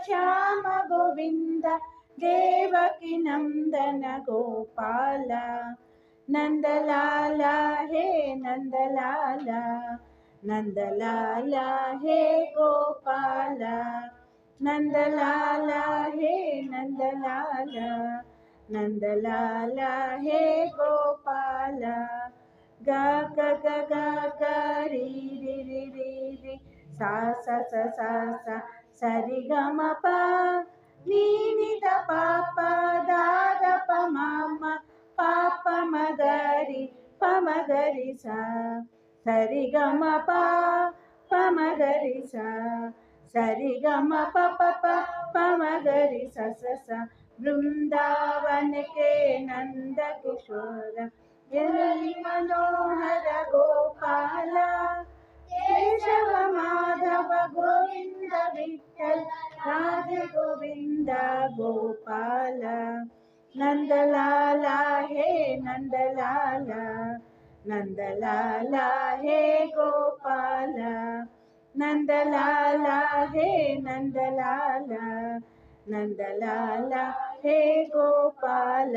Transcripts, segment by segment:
श्याम गोविंद देवकी नंदन गोपाल नंदलाला हे नंदलाला नंदलाला हे गोपाल नंदलाला हे नंदलाला नंदलाला हे गोपाल ग ग ग ग ग री री री री री सा सा सा सा सा सरि ग म प नी नि द प प ದ ದ ಪ ಮ ಮ ಪ ಪ ಮ ಗ ರಿ ಪ ಮ ಗ ರಿ ಸ ಸರಿ ಗ ಮ ಪ ಪ ಮ ಗ ರಿ ಸ ಸರಿ ಗ ಮ ಪ ಪ ಪ ಪ ಮ ಗ ರಿ ಸ ಸ ಸ वृंदावन के नंद किशोर मुरली मनोहर गोपाल केशव माधव गोविंद विठल राधे गोविंद गोपाल नंदलाला हे नंदलाला नंदलाला हे गोपाल नंदलाला हे नंदलाला नंदलाला हे गोपाल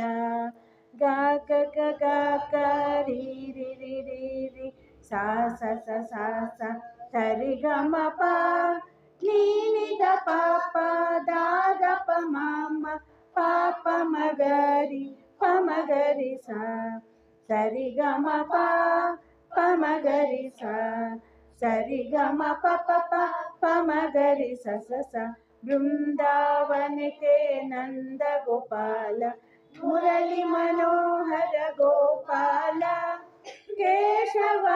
गा ग ग ग ग री री री री री सा सा सा सा सा सरि ग म प नी नि द प प ದ ದ ಪ ಮ ಮ ಪ ಪ ಮ ಗ ರಿ ಪ ಮ ಗ ರಿ ಸ ಸರಿ ಗ ಮ ಪ ಪ ಮ ಗ ರಿ ಸ ಸರಿ ಗ ಮ ಪ ಪ ಪ ಪ ಮ ಗ ರಿ ಸ ಸ ಸ वृंदावन के नंद गोपाल मुरली मनोहर गोपाल केशव